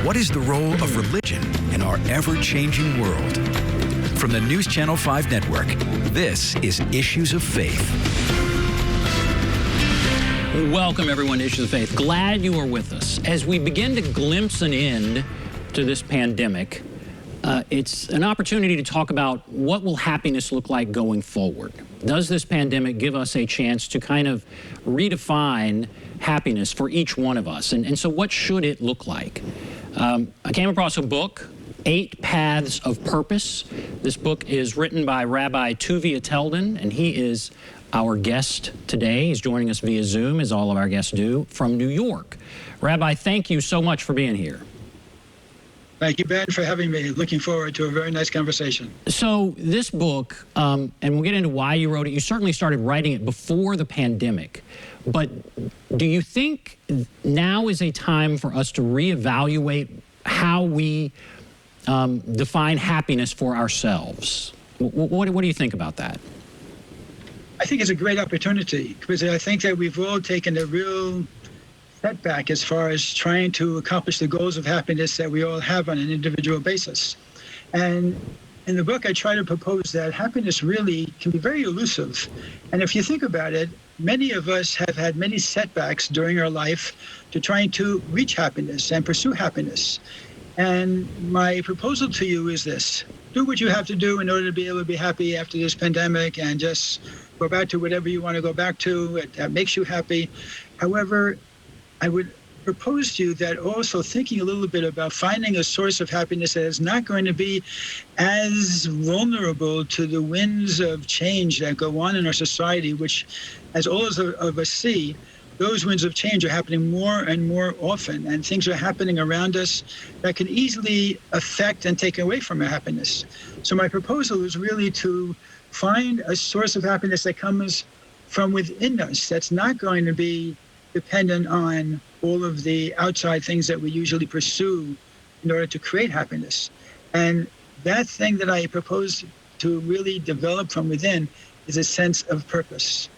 What is the role of religion in our ever-changing world? From the NewsChannel 5 network, this is Issues of Faith. Welcome, everyone, to Issues of Faith. Glad you are with us. As we begin to glimpse an end to this pandemic, it's an opportunity to talk about what will happiness look like going forward. Does this pandemic give us a chance to kind of redefine happiness for each one of us? And so what should it look like? I came across a book, 8 Paths of Purpose. This book is written by Rabbi Tuvia Teldon, and he is our guest today. He's joining us via Zoom, as all of our guests do, from New York. Rabbi, thank you so much for being here. Thank you, Ben, for having me. Looking forward to a very nice conversation. So this book, and we'll get into why you wrote it, you certainly started writing it before the pandemic, but do you think now is a time for us to reevaluate how we define happiness for ourselves? What do you think about that? I think it's a great opportunity because I think that we've all taken a real setback as far as trying to accomplish the goals of happiness that we all have on an individual basis. And in the book, I try to propose that happiness really can be very elusive. And if you think about it, many of us have had many setbacks during our life to trying to reach happiness and pursue happiness. And my proposal to you is this: do what you have to do in order to be able to be happy after this pandemic and just go back to whatever you want to go back to that makes you happy. However, I would propose to you that also thinking a little bit about finding a source of happiness that is not going to be as vulnerable to the winds of change that go on in our society, which, as all of us see, those winds of change are happening more and more often, and things are happening around us that can easily affect and take away from our happiness. So my proposal is really to find a source of happiness that comes from within us, that's not going to be dependent on all of the outside things that we usually pursue in order to create happiness. And that thing that I propose to really develop from within is a sense of purpose.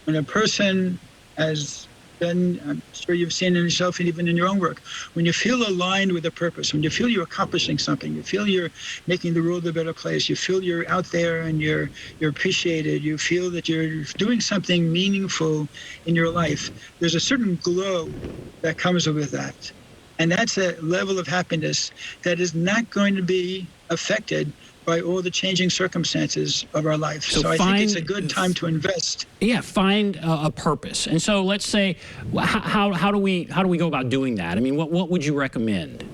When a person, as Ben, I'm sure you've seen in yourself and even in your own work, when you feel aligned with a purpose, when you feel you're accomplishing something, you feel you're making the world a better place, you feel you're out there and you're appreciated, you feel that you're doing something meaningful in your life, there's a certain glow that comes with that. And that's a level of happiness that is not going to be affected by all the changing circumstances of our life. So I think it's a good time to invest. Yeah, find a purpose. And so let's say, how do we go about doing that? I mean, what would you recommend?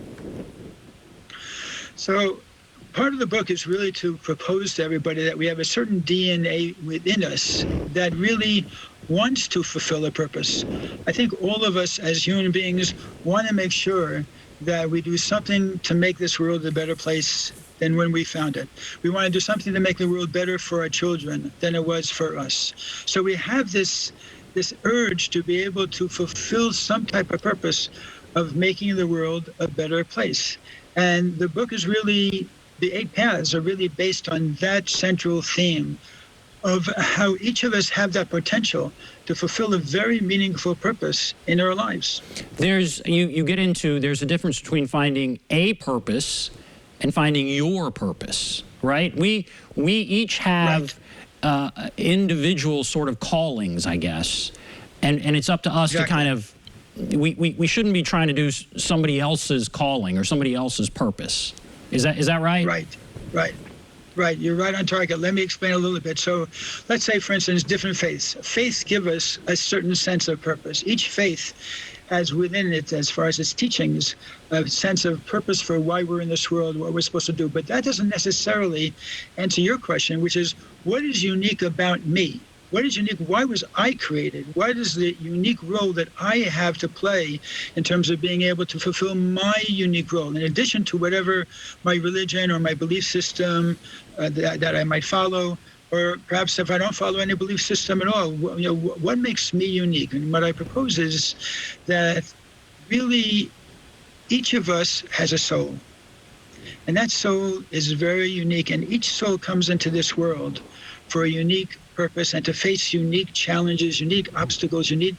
So part of the book is really to propose to everybody that we have a certain DNA within us that really wants to fulfill a purpose. I think all of us as human beings want to make sure that we do something to make this world a better place than when we found it. We want to do something to make the world better for our children than it was for us. So we have this urge to be able to fulfill some type of purpose of making the world a better place. And the book is really, the 8 paths are really based on that central theme of how each of us have that potential to fulfill a very meaningful purpose in our lives. There's a difference between finding a purpose and finding your purpose, right? We each have individual sort of callings, I guess, and it's up to us to kind of, we shouldn't be trying to do somebody else's calling or somebody else's purpose. Is that right? Right. You're right on target. Let me explain a little bit. So let's say, for instance, different faiths. Faiths give us a certain sense of purpose. Each faith has within it, as far as its teachings, a sense of purpose for why we're in this world, what we're supposed to do. But that doesn't necessarily answer your question, which is, what is unique about me? What is unique? Why was I created? What is the unique role that I have to play in terms of being able to fulfill my unique role, in addition to whatever my religion or my belief system that I might follow, or perhaps if I don't follow any belief system at all, what makes me unique? And what I propose is that really each of us has a soul. And that soul is very unique, and each soul comes into this world for a unique purpose and to face unique challenges, unique obstacles, unique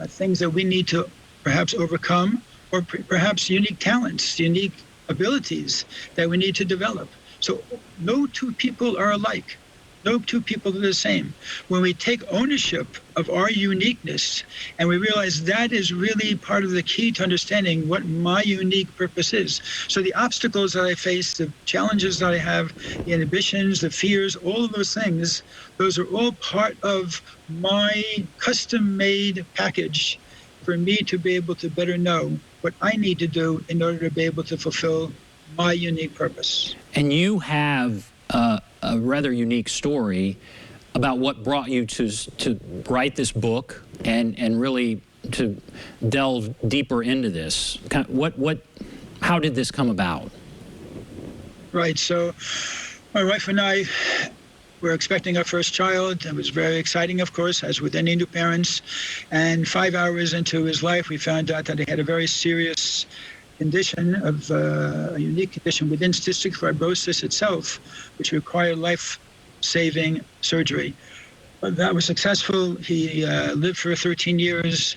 things that we need to perhaps overcome or perhaps unique talents, unique abilities that we need to develop. So no two people are alike. No two people are the same. When we take ownership of our uniqueness and we realize that is really part of the key to understanding what my unique purpose is. So the obstacles that I face, the challenges that I have, the inhibitions, the fears, all of those things, those are all part of my custom-made package for me to be able to better know what I need to do in order to be able to fulfill my unique purpose. And you have a rather unique story about what brought you to write this book and really to delve deeper into this. How did this come about? Right. So my wife and I were expecting our first child. It was very exciting, of course, as with any new parents. And 5 hours into his life, we found out that he had a very serious condition of a unique condition within cystic fibrosis itself, which required life-saving surgery. But that was successful. He lived for 13 years.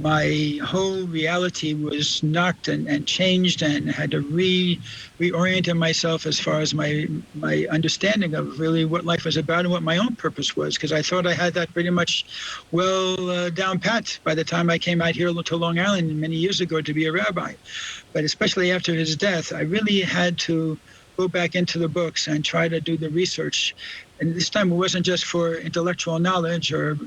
My whole reality was knocked and changed, and had to reorient myself as far as my understanding of really what life was about and what my own purpose was, because I thought I had that pretty much well down pat by the time I came out here to Long Island many years ago to be a rabbi. But especially after his death, I really had to go back into the books and try to do the research. And this time it wasn't just for intellectual knowledge or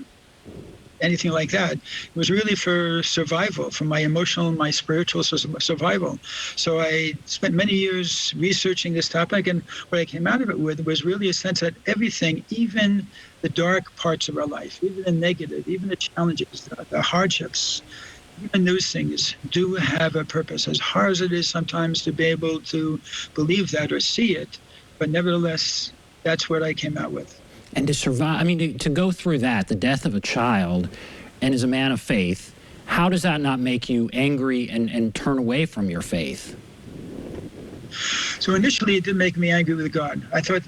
anything like that. It was really for survival, for my emotional and my spiritual survival. So I spent many years researching this topic, and what I came out of it with was really a sense that everything, even the dark parts of our life, even the negative, even the challenges, the hardships, even those things do have a purpose, as hard as it is sometimes to be able to believe that or see it. But nevertheless, that's what I came out with. And to survive, I mean, to go through that, the death of a child, and as a man of faith, how does that not make you angry and turn away from your faith? So initially, it did make me angry with God. I thought,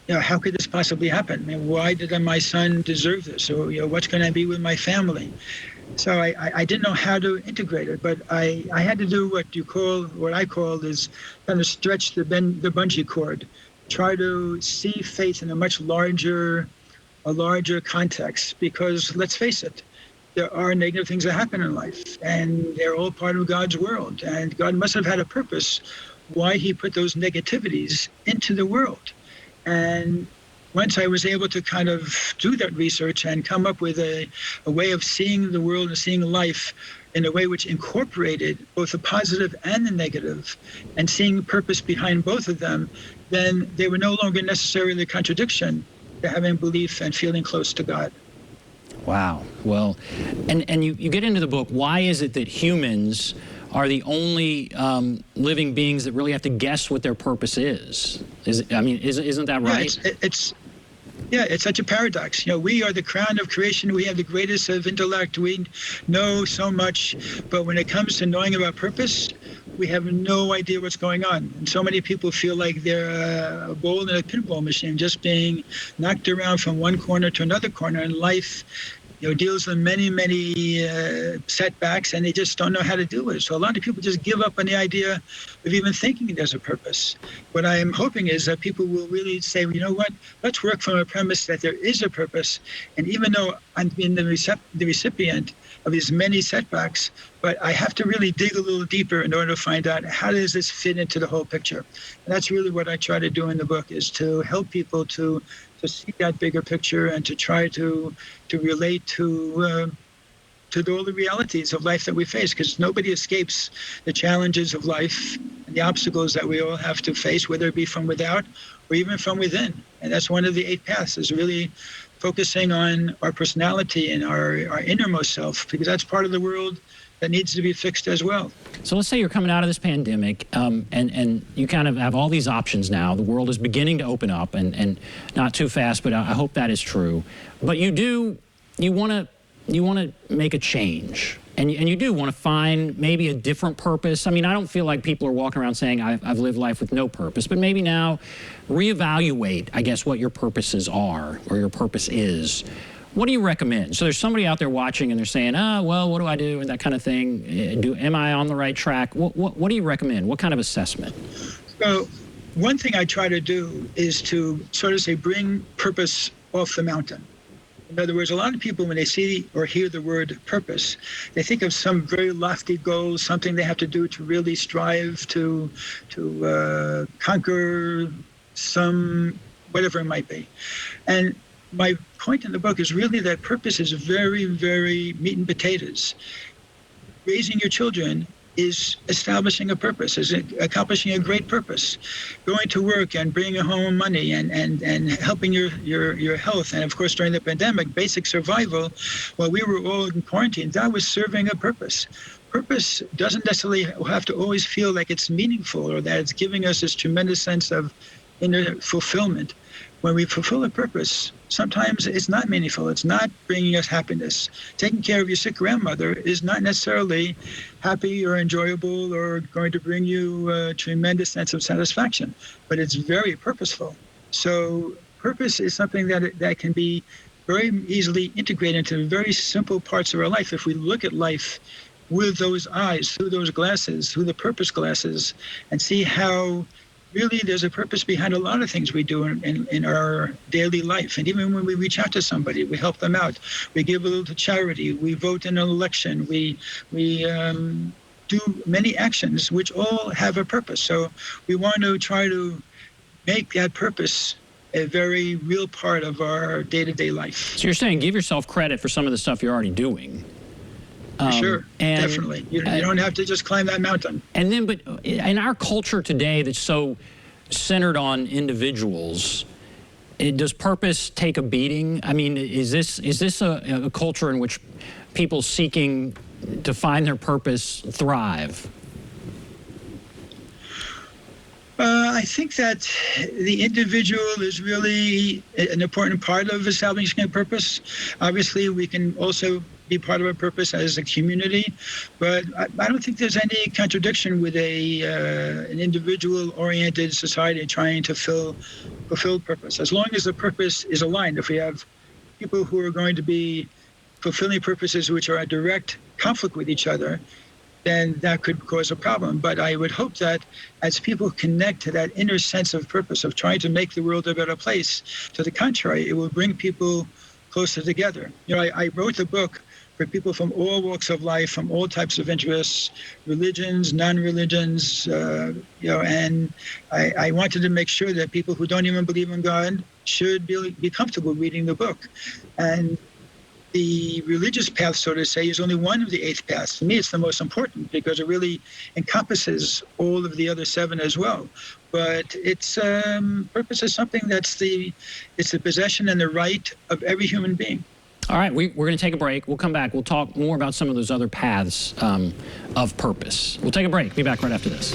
how could this possibly happen? I mean, why did my son deserve this? Or, what's going to be with my family? So I didn't know how to integrate it, but I had to do what I call is kind of stretch the bungee cord. Try to see faith in a much larger context, because let's face it, there are negative things that happen in life, and they're all part of God's world, and God must have had a purpose why he put those negativities into the world. And once I was able to kind of do that research and come up with a way of seeing the world and seeing life in a way which incorporated both the positive and the negative, and seeing purpose behind both of them, then they were no longer necessarily a contradiction to having belief and feeling close to God. Wow. Well, and you get into the book, why is it that humans are the only living beings that really have to guess what their purpose is? Isn't that right? Yeah, it's such a paradox. We are the crown of creation. We have the greatest of intellect. We know so much, but when it comes to knowing about purpose, we have no idea what's going on. And so many people feel like they're a ball in a pinball machine, just being knocked around from one corner to another corner in life. Deals with many setbacks, and they just don't know how to deal with it. So a lot of people just give up on the idea of even thinking there's a purpose. What I'm hoping is that people will really say, well, you know what, let's work from a premise that there is a purpose. And even though I'm being the recipient of these many setbacks, but I have to really dig a little deeper in order to find out how does this fit into the whole picture. And that's really what I try to do in the book, is to help people to see that bigger picture and to try to relate to all the realities of life that we face, because nobody escapes the challenges of life and the obstacles that we all have to face, whether it be from without or even from within. And that's one of the 8 paths, is really focusing on our personality and our innermost self, because that's part of the world that needs to be fixed as well. So let's say you're coming out of this pandemic, and you kind of have all these options now. The world is beginning to open up, and not too fast, but I hope that is true. But you want to make a change, and you do want to find maybe a different purpose. I mean, I don't feel like people are walking around saying I've lived life with no purpose, but maybe now reevaluate, I guess, what your purposes are or your purpose is. What do you recommend? So there's somebody out there watching and they're saying, well, what do I do? And that kind of thing. Am I on the right track? What do you recommend? What kind of assessment? So one thing I try to do is to sort of say, bring purpose off the mountain. In other words, a lot of people, when they see or hear the word purpose, they think of some very lofty goal, something they have to do to really strive to conquer some, whatever it might be. And my point in the book is really that purpose is very, very meat and potatoes. Raising your children is establishing a purpose, is accomplishing a great purpose. Going to work and bringing home money and helping your health. And of course, during the pandemic, basic survival, while we were all in quarantine, that was serving a purpose. Purpose doesn't necessarily have to always feel like it's meaningful or that it's giving us this tremendous sense of inner fulfillment. When we fulfill a purpose, sometimes it's not meaningful. It's not bringing us happiness. Taking care of your sick grandmother is not necessarily happy or enjoyable or going to bring you a tremendous sense of satisfaction, but it's very purposeful. So purpose is something that can be very easily integrated into very simple parts of our life. If we look at life with those eyes, through those glasses, through the purpose glasses, and see how really there's a purpose behind a lot of things we do in our daily life. And even when we reach out to somebody, we help them out. We give a little to charity. We vote in an election. We do many actions which all have a purpose. So we want to try to make that purpose a very real part of our day-to-day life. So you're saying give yourself credit for some of the stuff you're already doing. Sure, definitely. You don't have to just climb that mountain. And then, but in our culture today that's so centered on individuals, does purpose take a beating? I mean, is this a culture in which people seeking to find their purpose thrive? I think that the individual is really an important part of establishing a purpose. Obviously, we can also be part of a purpose as a community, but I don't think there's any contradiction with an individual-oriented society trying to fulfill purpose. As long as the purpose is aligned, if we have people who are going to be fulfilling purposes which are in direct conflict with each other, then that could cause a problem. But I would hope that as people connect to that inner sense of purpose, of trying to make the world a better place, to the contrary, it will bring people closer together. You know, I wrote the book for people from all walks of life, from all types of interests, religions, non-religions, and I wanted to make sure that people who don't even believe in God should be comfortable reading the book. And the religious path, so to say, is only one of the 8 paths. To me, it's the most important because it really encompasses all of the other 7 as well. But its purpose is something it's the possession and the right of every human being. All right, we're going to take a break. We'll come back. We'll talk more about some of those other paths of purpose. We'll take a break. Be back right after this.